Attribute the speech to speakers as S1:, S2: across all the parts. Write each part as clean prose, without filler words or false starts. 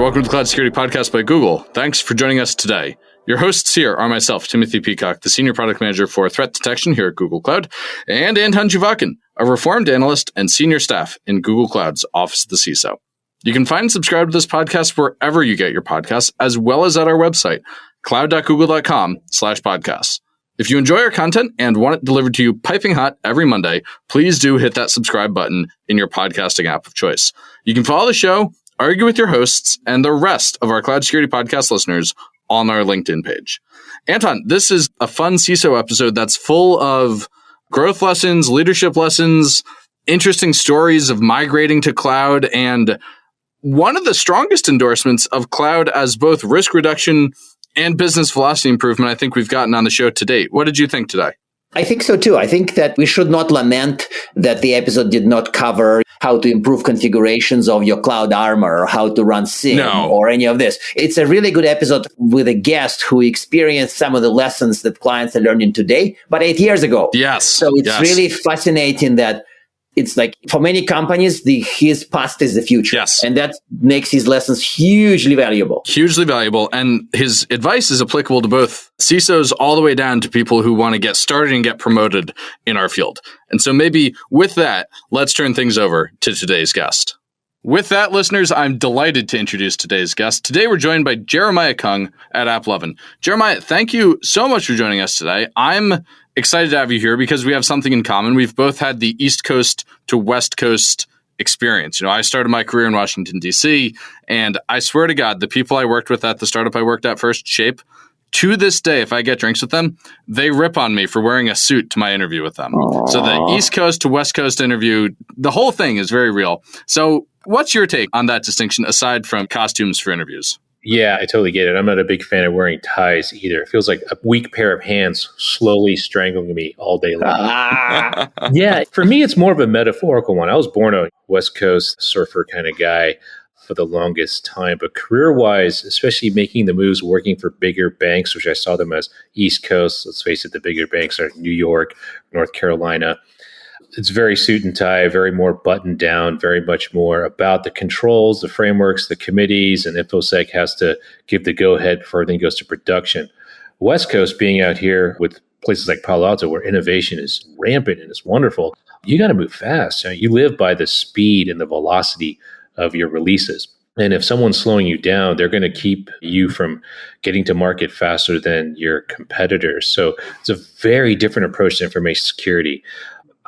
S1: Welcome to the Cloud Security Podcast by Google. Thanks for joining us today. Your hosts here are myself, Timothy Peacock, the Senior Product Manager for Threat Detection here at Google Cloud, and Anton Juvakin, a reformed analyst and senior staff in Google Cloud's Office of the CISO. You can find and subscribe to this podcast wherever you get your podcasts, as well as at our website, cloud.google.com/podcasts. If you enjoy our content and want it delivered to you piping hot every Monday, please do hit that subscribe button in your podcasting app of choice. You can follow the show, argue with your hosts, and the rest of our Cloud Security Podcast listeners on our LinkedIn page. Anton, this is a fun CISO episode that's full of growth lessons, leadership lessons, interesting stories of migrating to cloud, and one of the strongest endorsements of cloud as both risk reduction and business velocity improvement I think we've gotten on the show to date. What did you think today?
S2: I think so too. I think that we should not lament that the episode did not cover how to improve configurations of your cloud armor or how to run SIEM or any of this. It's a really good episode with a guest who experienced some of the lessons that clients are learning today, but 8 years ago.
S1: Yes.
S2: So it's really fascinating that it's like for many companies, his past is the future.
S1: Yes.
S2: And that makes his lessons hugely valuable.
S1: Hugely valuable. And his advice is applicable to both CISOs all the way down to people who want to get started and get promoted in our field. And so maybe with that, let's turn things over to today's guest. With that, listeners, I'm delighted to introduce today's guest. Today, we're joined by Jeremiah Kung at AppLovin. Jeremiah, thank you so much for joining us today. I'm excited to have you here because we have something in common. We've both had the East Coast to West Coast experience. You know, I started my career in Washington, D.C., and I swear to God, the people I worked with at the startup I worked at first, Shape, to this day, if I get drinks with them, they rip on me for wearing a suit to my interview with them. Aww. So the East Coast to West Coast interview, the whole thing is very real. So what's your take on that distinction aside from costumes for interviews?
S3: Yeah, I totally get it. I'm not a big fan of wearing ties either. It feels like a weak pair of hands slowly strangling me all day long. Yeah, for me, it's more of a metaphorical one. I was born a West Coast surfer kind of guy for the longest time, but career-wise, especially making the moves, working for bigger banks, which I saw them as East Coast. Let's face it, the bigger banks are New York, North Carolina. It's very suit and tie, very more buttoned down, very much more about the controls, the frameworks, the committees, and InfoSec has to give the go-ahead before everything goes to production. West Coast being out here with places like Palo Alto where innovation is rampant and it's wonderful, you got to move fast. You live by the speed and the velocity of your releases. And if someone's slowing you down, they're going to keep you from getting to market faster than your competitors. So it's a very different approach to information security.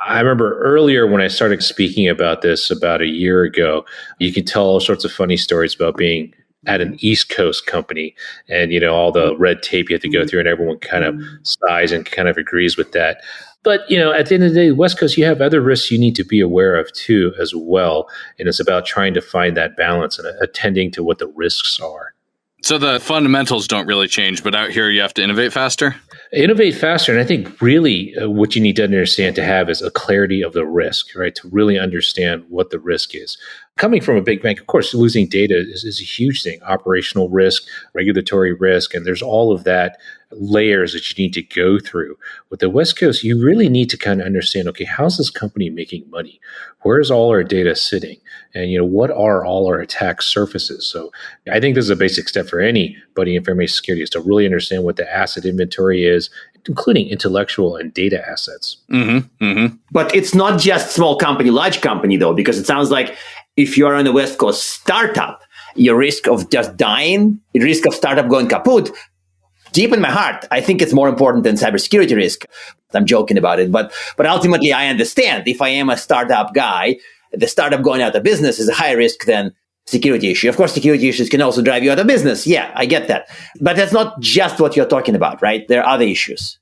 S3: I remember earlier when I started speaking about this about a year ago, you can tell all sorts of funny stories about being at an East Coast company and, you know, all the red tape you have to go through and everyone kind of sighs and kind of agrees with that. But, you know, at the end of the day, West Coast, you have other risks you need to be aware of too as well. And it's about trying to find that balance and attending to what the risks are.
S1: So the fundamentals don't really change, but out here you have to innovate faster?
S3: Innovate faster. And I think really what you need to understand to have is a clarity of the risk, right? To really understand what the risk is. Coming from a big bank, of course, losing data is a huge thing. Operational risk, regulatory risk, and there's all of that layers that you need to go through. With the West Coast, you really need to kind of understand, okay, how's this company making money? Where's all our data sitting? And, you know, what are all our attack surfaces? So I think this is a basic step for anybody in information security is to really understand what the asset inventory is, including intellectual and data assets.
S1: Mm-hmm, mm-hmm.
S2: But it's not just small company, large company, though, because it sounds like if you're on the West Coast startup, your risk of just dying, the risk of startup going kaput, deep in my heart, I think it's more important than cybersecurity risk. I'm joking about it, but ultimately I understand if I am a startup guy, the startup going out of business is a higher risk than security issue. Of course, security issues can also drive you out of business. Yeah, I get that. But that's not just what you're talking about, right? There are other issues.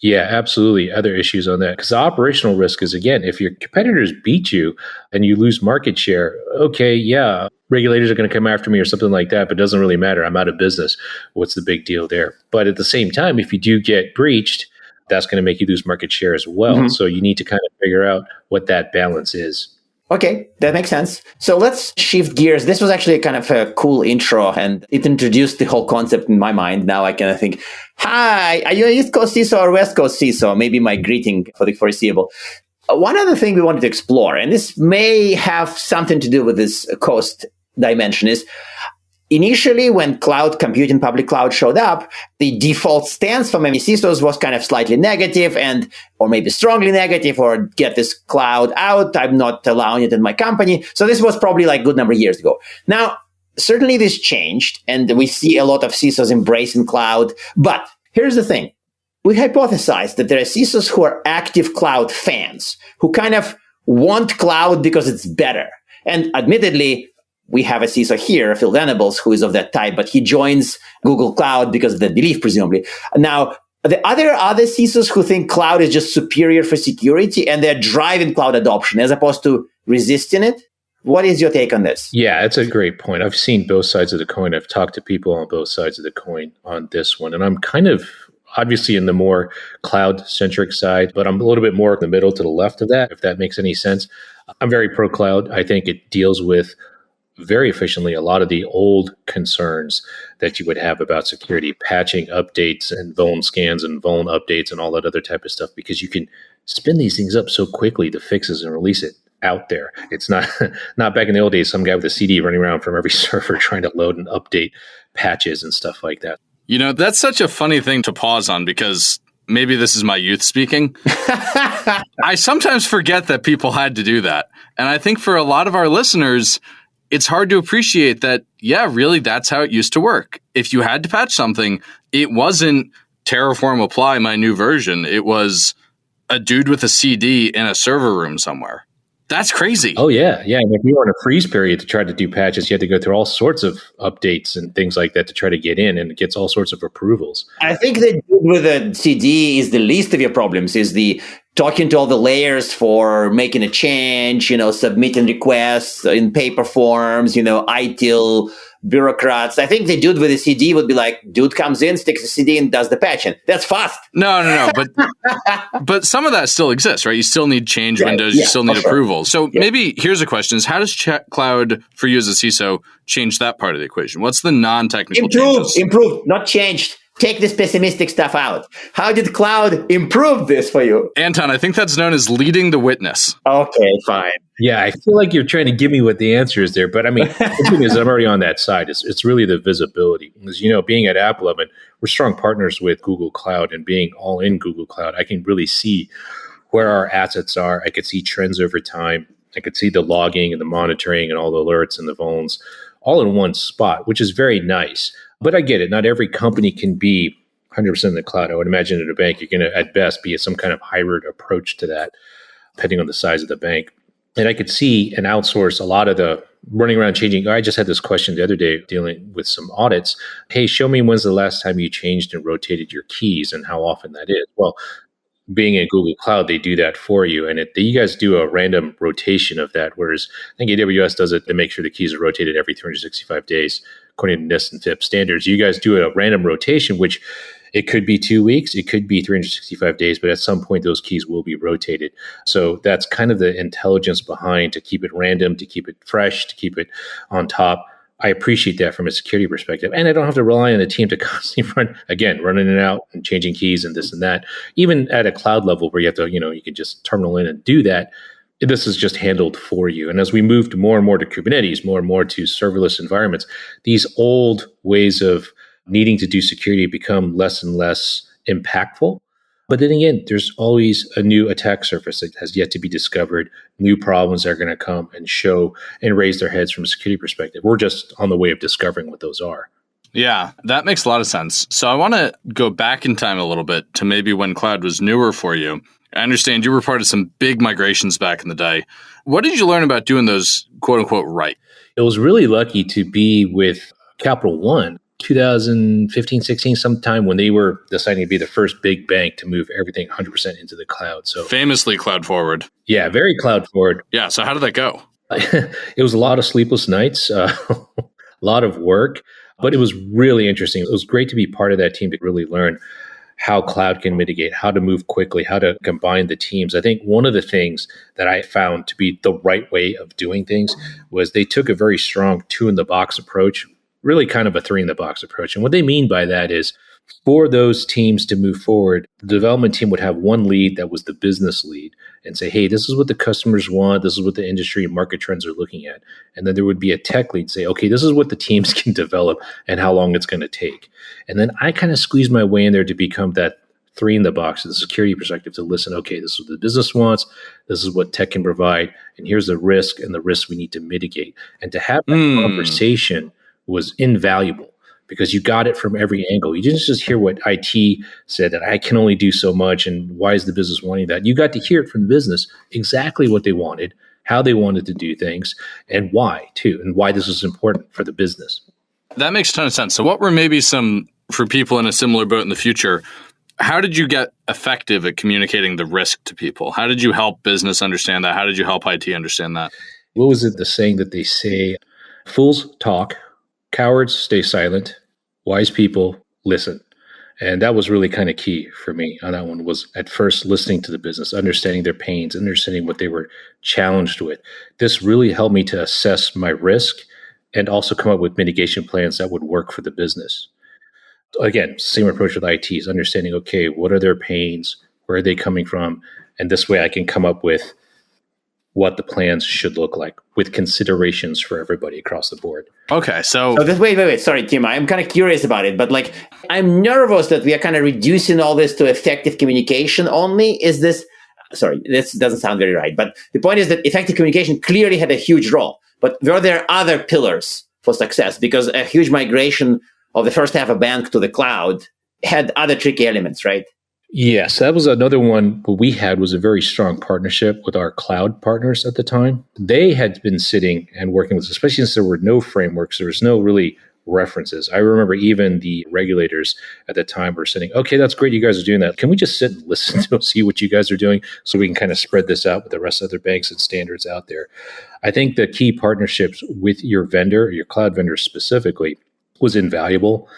S3: Yeah, absolutely. Other issues on that. Because the operational risk is, again, if your competitors beat you and you lose market share, okay, yeah, regulators are going to come after me or something like that, but it doesn't really matter. I'm out of business. What's the big deal there? But at the same time, if you do get breached, that's going to make you lose market share as well. Mm-hmm. So you need to kind of figure out what that balance is.
S2: Okay, that makes sense. So let's shift gears. This was actually kind of a cool intro and it introduced the whole concept in my mind. Now I kind of think, hi, are you an East Coast CISO or West Coast CISO? Maybe my greeting for the foreseeable. One other thing we wanted to explore, and this may have something to do with this coast dimension, is initially, when cloud computing, public cloud showed up, the default stance for many CISOs was kind of slightly negative or maybe strongly negative, or get this cloud out. I'm not allowing it in my company. So this was probably like a good number of years ago. Now, certainly this changed, and we see a lot of CISOs embracing cloud. But here's the thing. We hypothesize that there are CISOs who are active cloud fans, who kind of want cloud because it's better. And admittedly, we have a CISO here, Phil Venables, who is of that type, but he joins Google Cloud because of that belief, presumably. Now, the other CISOs who think cloud is just superior for security, and they're driving cloud adoption as opposed to resisting it. What is your take on this?
S3: Yeah, it's a great point. I've seen both sides of the coin. I've talked to people on both sides of the coin on this one. And I'm kind of obviously in the more cloud-centric side, but I'm a little bit more in the middle to the left of that, if that makes any sense. I'm very pro-cloud. I think it deals with very efficiently a lot of the old concerns that you would have about security, patching updates and vuln scans and vuln updates and all that other type of stuff, because you can spin these things up so quickly, the fixes, and release it out there. It's not back in the old days, some guy with a CD running around from every server trying to load and update patches and stuff like that.
S1: You know, that's such a funny thing to pause on, because maybe this is my youth speaking. I sometimes forget that people had to do that. And I think for a lot of our listeners, it's hard to appreciate that, yeah, really, that's how it used to work. If you had to patch something, it wasn't Terraform apply my new version. It was a dude with a CD in a server room somewhere. That's crazy.
S3: Oh, yeah. Yeah. And if you were in a freeze period to try to do patches, you had to go through all sorts of updates and things like that to try to get in, and it gets all sorts of approvals.
S2: I think that with a CD is the least of your problems, is the talking to all the layers for making a change, submitting requests in paper forms, ITIL bureaucrats. I think the dude with the CD would be like, dude comes in, sticks the CD and does the patching. That's fast.
S1: No. But some of that still exists, right? You still need change windows. You still need approval. So maybe here's a question: is how does cloud for you as a CISO change that part of the equation? What's the non-technical changes?
S2: Improve, not changed. Take this pessimistic stuff out. How did cloud improve this for you?
S1: Anton, I think that's known as leading the witness.
S2: Okay, fine.
S3: Yeah, I feel like you're trying to give me what the answer is there. But I mean, the thing is, I'm already on that side. It's really the visibility. Because, being at AppLovin, we're strong partners with Google Cloud, and being all in Google Cloud, I can really see where our assets are. I could see trends over time. I could see the logging and the monitoring and all the alerts and the vulns all in one spot, which is very nice. But I get it. Not every company can be 100% in the cloud. I would imagine at a bank, you're going to, at best, be some kind of hybrid approach to that, depending on the size of the bank. And I could see and outsource a lot of the running around changing. I just had this question the other day dealing with some audits. Hey, show me when's the last time you changed and rotated your keys and how often that is. Well, being in Google Cloud, they do that for you. And you guys do a random rotation of that, whereas I think AWS does it to make sure the keys are rotated every 365 days, according to NIST and FIPS standards. You guys do a random rotation, which it could be 2 weeks, it could be 365 days, but at some point those keys will be rotated. So that's kind of the intelligence behind, to keep it random, to keep it fresh, to keep it on top. I appreciate that from a security perspective. And I don't have to rely on the team to constantly run in and out and changing keys and this and that. Even at a cloud level where you have to, you can just terminal in and do that. This is just handled for you. And as we moved more and more to Kubernetes, more and more to serverless environments, these old ways of needing to do security become less and less impactful. But then again, there's always a new attack surface that has yet to be discovered. New problems are going to come and show and raise their heads from a security perspective. We're just on the way of discovering what those are.
S1: Yeah, that makes a lot of sense. So I want to go back in time a little bit to maybe when cloud was newer for you. I understand you were part of some big migrations back in the day. What did you learn about doing those, quote unquote, right?
S3: I was really lucky to be with Capital One 2015, 16, sometime when they were deciding to be the first big bank to move everything 100% into the cloud. So
S1: famously cloud forward.
S3: Yeah, very cloud forward.
S1: Yeah. So how did that go?
S3: It was a lot of sleepless nights, a lot of work, but it was really interesting. It was great to be part of that team to really learn how cloud can mitigate, how to move quickly, how to combine the teams. I think one of the things that I found to be the right way of doing things was they took a very strong 2-in-the-box approach, really kind of a 3-in-the-box approach. And what they mean by that is For those teams to move forward, the development team would have one lead that was the business lead and say, hey, this is what the customers want. This is what the industry and market trends are looking at. And then there would be a tech lead say, okay, this is what the teams can develop and how long it's going to take. And then I kind of squeeze my way in there to become that three in the box of the security perspective to listen, okay, this is what the business wants. This is what tech can provide. And here's the risk and the risks we need to mitigate. And to have that conversation was invaluable, because you got it from every angle. You didn't just hear what IT said, that I can only do so much and why is the business wanting that. You got to hear it from the business, exactly what they wanted, how they wanted to do things, and why too, and why this was important for the business.
S1: That makes a ton of sense. So what were maybe some, for people in a similar boat in the future, how did you get effective at communicating the risk to people? How did you help business understand that? How did you help IT understand that?
S3: What was it, the saying that they say, fools talk, cowards stay silent, wise people listen. And that was really kind of key for me on that one, was at first listening to the business, understanding their pains, understanding what they were challenged with. This really helped me to assess my risk and also come up with mitigation plans that would work for the business. Again, same approach with IT, is understanding, okay, what are their pains? Where are they coming from? And this way I can come up with what the plans should look like with considerations for everybody across the board.
S1: Okay, so
S2: wait. Sorry, Tim. I'm kind of curious about it, but I'm nervous that we are kind of reducing all this to effective communication only. Is this, sorry, this doesn't sound very right, but the point is that effective communication clearly had a huge role, but were there other pillars for success? Because a huge migration of the first half of bank to the cloud had other tricky elements, right?
S3: Yes, that was another one. What we had was a very strong partnership with our cloud partners at the time. They had been sitting and working with us, especially since there were no frameworks, there was no really references. I remember even the regulators at the time were saying, okay, that's great, you guys are doing that. Can we just sit and listen to see what you guys are doing so we can kind of spread this out with the rest of other banks and standards out there? I think the key partnerships with your vendor, your cloud vendor specifically, was invaluable.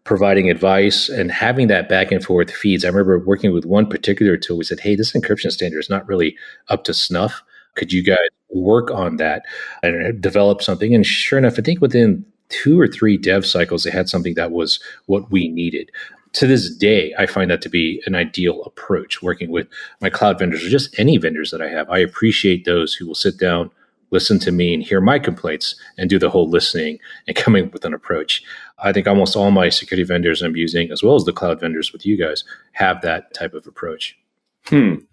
S3: Providing advice and having that back and forth feeds. I remember working with one particular tool. We said, hey, this encryption standard is not really up to snuff. Could you guys work on that and develop something? And sure enough, I think within 2 or 3 dev cycles, they had something that was what we needed. To this day, I find that to be an ideal approach, working with my cloud vendors or just any vendors that I have. I appreciate those who will sit down, listen to me and hear my complaints and do the whole listening and coming up with an approach. I think almost all my security vendors I'm using, as well as the cloud vendors with you guys, have that type of approach.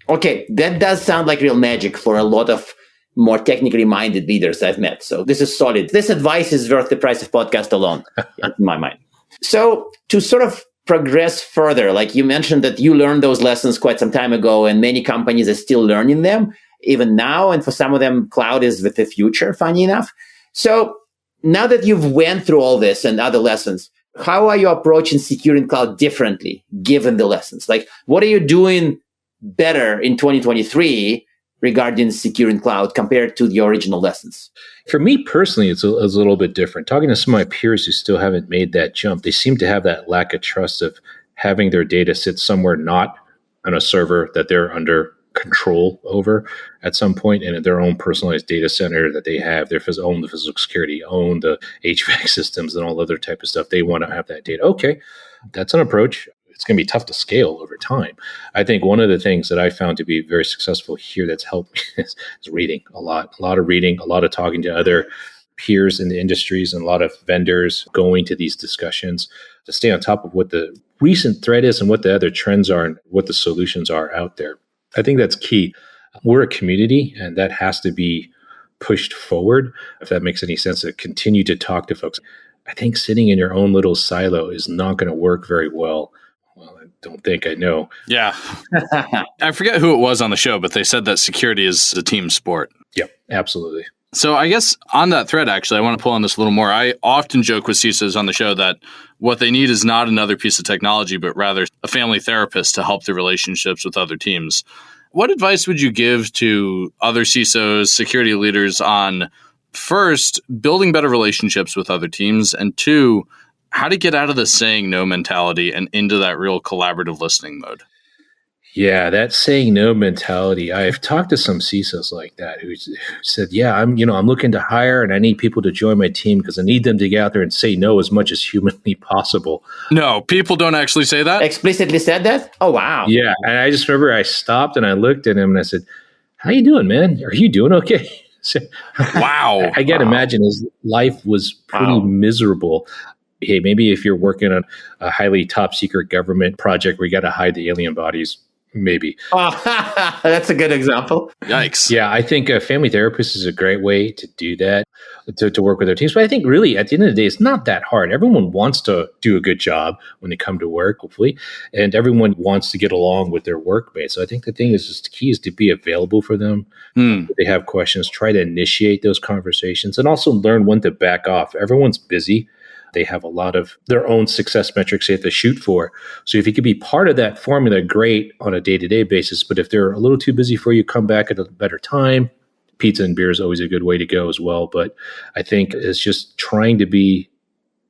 S2: Okay, that does sound like real magic for a lot of more technically minded leaders I've met. So this is solid. This advice is worth the price of podcast alone, in my mind. So to sort of progress further, like you mentioned that you learned those lessons quite some time ago, and many companies are still learning them even now. And for some of them, cloud is with the future, funny enough. So now that you've went through all this and other lessons, how are you approaching securing cloud differently, given the lessons? Like, what are you doing better in 2023 regarding securing cloud compared to the original lessons?
S3: For me personally, it's a little bit different. Talking to some of my peers who still haven't made that jump, they seem to have that lack of trust of having their data sit somewhere not on a server that they're under control over at some point, and their own personalized data center that they have, their own the physical security, own the HVAC systems and all other type of stuff. They want to have that data. Okay, that's an approach. It's going to be tough to scale over time. I think one of the things that I found to be very successful here that's helped me is reading a lot of reading, a lot of talking to other peers in the industries and a lot of vendors, going to these discussions to stay on top of what the recent threat is and what the other trends are and what the solutions are out there. I think that's key. We're a community, and that has to be pushed forward, if that makes any sense, to continue to talk to folks. I think sitting in your own little silo is not going to work very well. Well, I don't think I know.
S1: Yeah. I forget who it was on the show, but they said that security is a team sport.
S3: Yep, absolutely.
S1: So I guess on that thread, actually, I want to pull on this a little more. I often joke with CISOs on the show that what they need is not another piece of technology, but rather a family therapist to help their relationships with other teams. What advice would you give to other CISOs, security leaders on, first, building better relationships with other teams, and 2, how to get out of the saying no mentality and into that real collaborative listening mode?
S3: Yeah, that saying no mentality. I've talked to some CISOs like that who said, "Yeah, I'm looking to hire and I need people to join my team because I need them to get out there and say no as much as humanly possible."
S1: No, people don't actually say that.
S2: Explicitly said that? Oh, wow.
S3: Yeah, and I just remember I stopped and I looked at him and I said, "How you doing, man? Are you doing okay?" So,
S1: Wow.
S3: I got to imagine his life was pretty miserable. Hey, maybe if you're working on a highly top secret government project where you got to hide the alien bodies, maybe.
S2: Oh, that's a good example.
S1: Yikes.
S3: Yeah, I think a family therapist is a great way to do that, to work with their teams. But I think really at the end of the day, it's not that hard. Everyone wants to do a good job when they come to work, hopefully, and everyone wants to get along with their workmates. So I think the thing is just the key is to be available for them. If they have questions, try to initiate those conversations and also learn when to back off. Everyone's busy. They have a lot of their own success metrics they have to shoot for. So if you could be part of that formula, great on a day-to-day basis. But if they're a little too busy for you, come back at a better time. Pizza and beer is always a good way to go as well. But I think it's just trying to be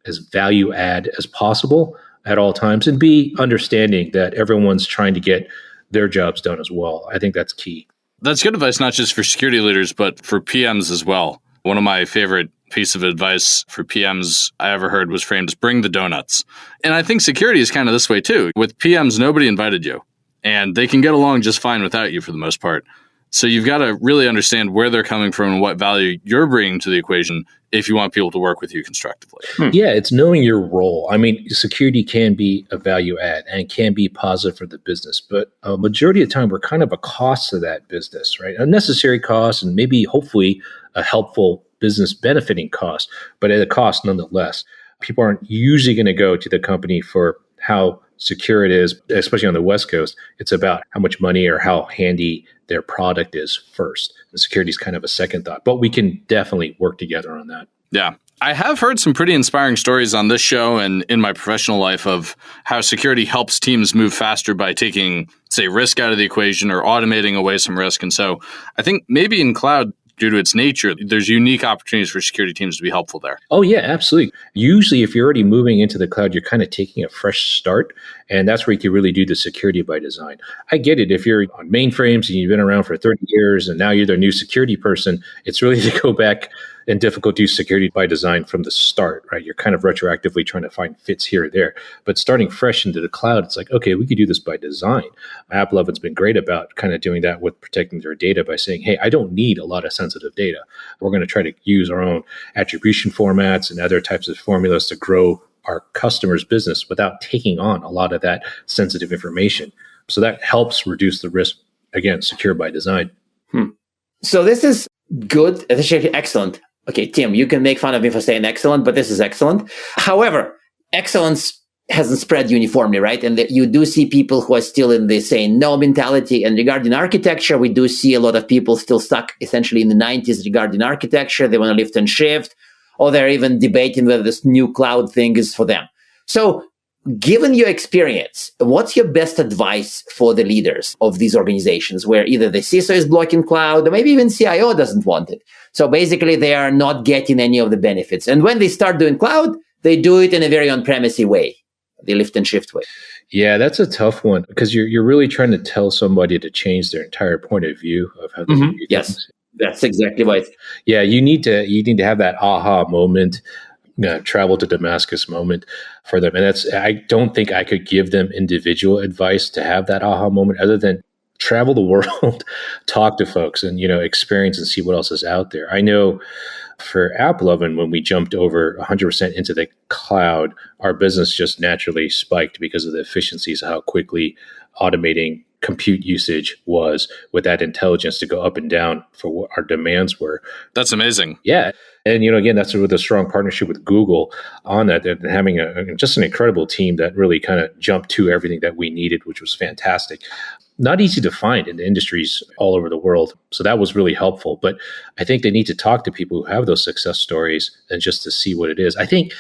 S3: as value add as possible at all times and be understanding that everyone's trying to get their jobs done as well. I think that's key.
S1: That's good advice, not just for security leaders, but for PMs as well. One of my favorite piece of advice for PMs I ever heard was framed as bring the donuts. And I think security is kind of this way too. With PMs, nobody invited you and they can get along just fine without you for the most part. So you've got to really understand where they're coming from and what value you're bringing to the equation if you want people to work with you constructively.
S3: Yeah, it's knowing your role. I mean, security can be a value add and can be positive for the business, but a majority of the time we're kind of a cost to that business, right? A necessary cost and maybe hopefully a helpful business benefiting cost, but at a cost nonetheless. People aren't usually going to go to the company for how secure it is, especially on the West Coast. It's about how much money or how handy their product is first. And security is kind of a second thought, but we can definitely work together on that.
S1: Yeah. I have heard some pretty inspiring stories on this show and in my professional life of how security helps teams move faster by taking, say, risk out of the equation or automating away some risk. And so I think maybe in cloud, due to its nature, there's unique opportunities for security teams to be helpful there.
S3: Oh, yeah, absolutely. Usually, if you're already moving into the cloud, you're kind of taking a fresh start. And that's where you can really do the security by design. I get it. If you're on mainframes and you've been around for 30 years and now you're the new security person, it's really to go back and difficult to do security by design from the start, right? You're kind of retroactively trying to find fits here or there. But starting fresh into the cloud, it's like, okay, we could do this by design. App11's been great about kind of doing that with protecting their data by saying, hey, I don't need a lot of sensitive data. We're going to try to use our own attribution formats and other types of formulas to grow our customers' business without taking on a lot of that sensitive information. So that helps reduce the risk, again, secure by design.
S2: So this is good. This is actually excellent. Okay, Tim, you can make fun of me for saying excellent, but this is excellent. However, excellence hasn't spread uniformly, right? And you do see people who are still in the saying no mentality. And regarding architecture, we do see a lot of people still stuck essentially in the 90s regarding architecture. They want to lift and shift, or they're even debating whether this new cloud thing is for them. So given your experience, what's your best advice for the leaders of these organizations where either the CISO is blocking cloud or maybe even CIO doesn't want it? So basically, they are not getting any of the benefits. And when they start doing cloud, they do it in a very on-premise way, the lift and shift way.
S3: Yeah, that's a tough one because you're really trying to tell somebody to change their entire point of view of how they do
S2: Yes,
S3: things.
S2: that's exactly right.
S3: Yeah, you need to have that aha moment, travel to Damascus moment for them. And I don't think I could give them individual advice to have that aha moment other than travel the world, talk to folks and, experience and see what else is out there. I know for App11, when we jumped over 100% into the cloud, our business just naturally spiked because of the efficiencies, how quickly automating compute usage was with that intelligence to go up and down for what our demands were.
S1: That's amazing.
S3: Yeah. And, again, that's with a strong partnership with Google on that and having just an incredible team that really kind of jumped to everything that we needed, which was fantastic. Not easy to find in the industries all over the world. So that was really helpful. But I think they need to talk to people who have those success stories and just to see what it is. I think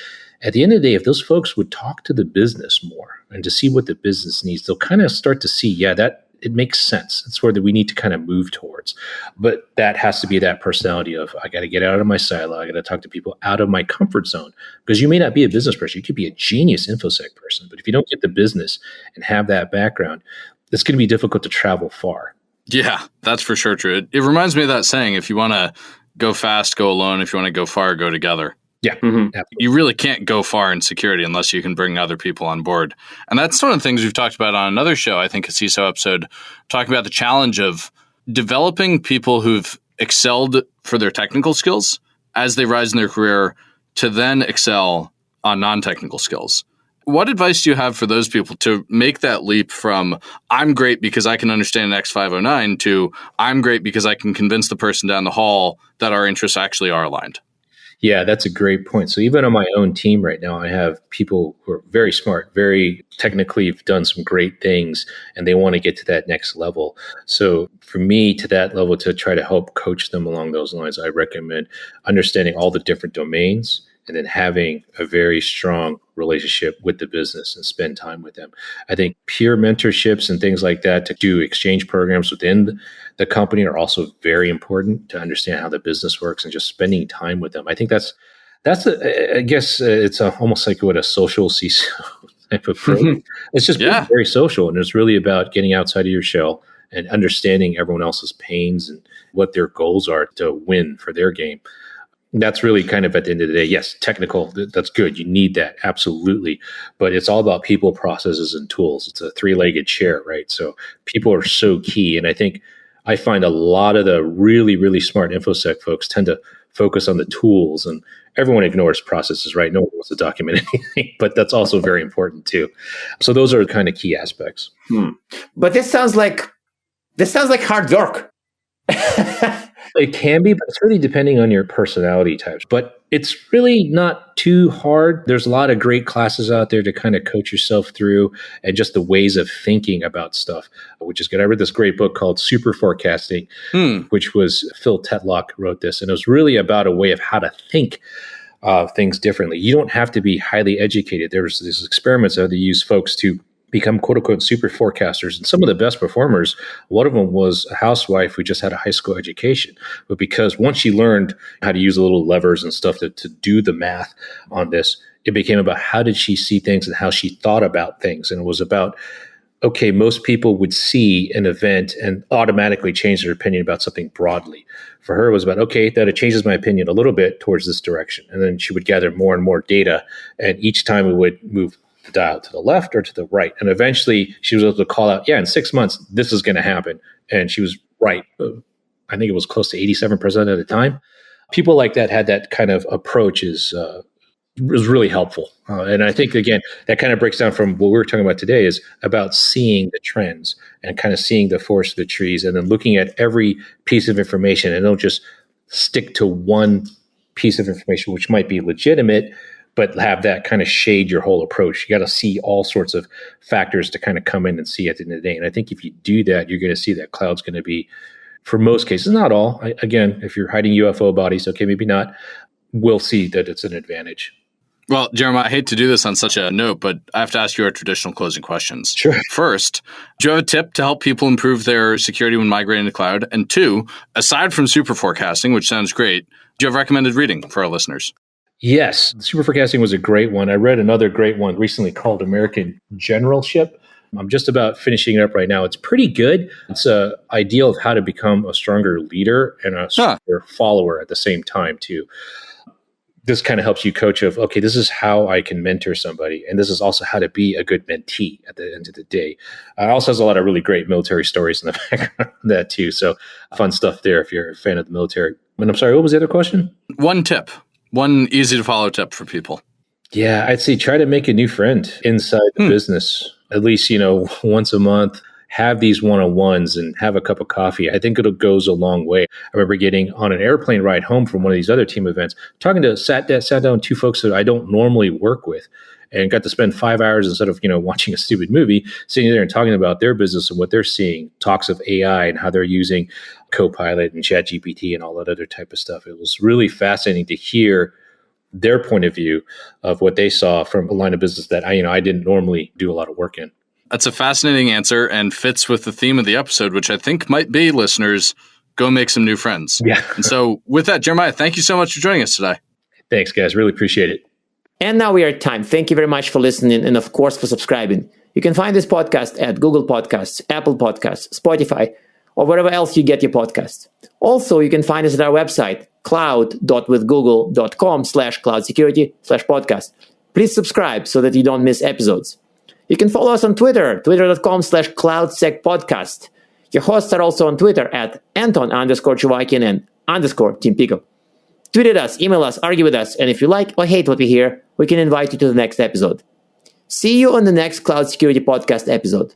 S3: at the end of the day, if those folks would talk to the business more and to see what the business needs, they'll kind of start to see, that it makes sense. It's where we need to kind of move towards. But that has to be that personality of, I got to get out of my silo. I got to talk to people out of my comfort zone because you may not be a business person. You could be a genius InfoSec person. But if you don't get the business and have that background, it's going to be difficult to travel far.
S1: Yeah, that's for sure true. It reminds me of that saying, if you want to go fast, go alone. If you want to go far, go together.
S3: Yeah.
S1: You really can't go far in security unless you can bring other people on board. And that's one of the things we've talked about on another show, I think a CISO episode, talking about the challenge of developing people who've excelled for their technical skills as they rise in their career to then excel on non-technical skills. What advice do you have for those people to make that leap from I'm great because I can understand X509 to I'm great because I can convince the person down the hall that our interests actually are aligned?
S3: Yeah, that's a great point. So even on my own team right now, I have people who are very smart, very technically have done some great things, and they want to get to that next level. So for me, to that level, to try to help coach them along those lines, I recommend understanding all the different domains and then having a very strong relationship with the business and spend time with them. I think peer mentorships and things like that to do exchange programs within the company are also very important to understand how the business works and just spending time with them. I think I guess it's almost like what a social CISO type of program. It's just very social, and it's really about getting outside of your shell and understanding everyone else's pains and what their goals are to win for their game. That's really kind of at the end of the day, yes, technical, that's good. You need that, absolutely. But it's all about people, processes, and tools. It's a three-legged chair, right? So people are so key. And I find a lot of the really, really smart InfoSec folks tend to focus on the tools, and everyone ignores processes, right? No one wants to document anything, but that's also very important too. So those are kind of key aspects.
S2: But this sounds like hard work.
S3: It can be, but it's really depending on your personality types. But it's really not too hard. There's a lot of great classes out there to kind of coach yourself through and just the ways of thinking about stuff, which is good. I read this great book called Super Forecasting, which was Phil Tetlock wrote this. And it was really about a way of how to think things differently. You don't have to be highly educated. There was these experiments that they use folks to become quote unquote super forecasters. And some of the best performers, one of them was a housewife who just had a high school education. But because once she learned how to use a little levers and stuff to do the math on this, it became about how did she see things and how she thought about things. And it was about, okay, most people would see an event and automatically change their opinion about something broadly. For her, it was about, okay, that it changes my opinion a little bit towards this direction. And then she would gather more and more data. And each time we would move the dial to the left or to the right. And eventually she was able to call out, in 6 months, this is going to happen. And she was right. I think it was close to 87% of the time. People like that had that kind of approach was really helpful. And I think, again, that kind of breaks down from what we're talking about today is about seeing the trends and kind of seeing the forest of the trees and then looking at every piece of information and don't just stick to one piece of information, which might be legitimate, but have that kind of shade your whole approach. You got to see all sorts of factors to kind of come in and see at the end of the day. And I think if you do that, you're going to see that cloud's going to be, for most cases, not all. Again, if you're hiding UFO bodies, okay, maybe not. We'll see that it's an advantage.
S1: Well, Jeremiah, I hate to do this on such a note, but I have to ask you our traditional closing questions.
S3: Sure.
S1: First, do you have a tip to help people improve their security when migrating to cloud? And two, aside from super forecasting, which sounds great, do you have recommended reading for our listeners?
S3: Yes, super forecasting was a great one. I read another great one recently called American Generalship. I'm just about finishing it up right now. It's pretty good. It's an ideal of how to become a stronger leader and a stronger follower at the same time, too. This kind of helps you coach of, okay, this is how I can mentor somebody. And this is also how to be a good mentee at the end of the day. It also has a lot of really great military stories in the background of that, too. So fun stuff there if you're a fan of the military. And I'm sorry, what was the other question?
S1: One tip. One easy to follow tip for people.
S3: Yeah, I'd say try to make a new friend inside the business. At least, once a month, have these one-on-ones and have a cup of coffee. I think it goes a long way. I remember getting on an airplane ride home from one of these other team events, sat down two folks that I don't normally work with and got to spend 5 hours instead of, watching a stupid movie, sitting there and talking about their business and what they're seeing, talks of AI and how they're using Copilot and ChatGPT and all that other type of stuff. It was really fascinating to hear their point of view of what they saw from a line of business that I didn't normally do a lot of work in.
S1: That's a fascinating answer and fits with the theme of the episode, which I think might be, listeners, go make some new friends.
S3: Yeah.
S1: And so with that, Jeremiah, thank you so much for joining us today.
S3: Thanks, guys. Really appreciate it.
S2: And now we are at time. Thank you very much for listening and, of course, for subscribing.
S4: You can find this podcast at Google Podcasts, Apple Podcasts, Spotify, or wherever else you get your podcasts. Also, you can find us at our website, cloud.withgoogle.com/cloud-security/podcast. Please subscribe so that you don't miss episodes. You can follow us on Twitter, twitter.com/cloudsecpodcast. Your hosts are also on Twitter at Anton_Chuvakin and _Team Pico. Tweet at us, email us, argue with us, and if you like or hate what we hear, we can invite you to the next episode. See you on the next Cloud Security Podcast episode.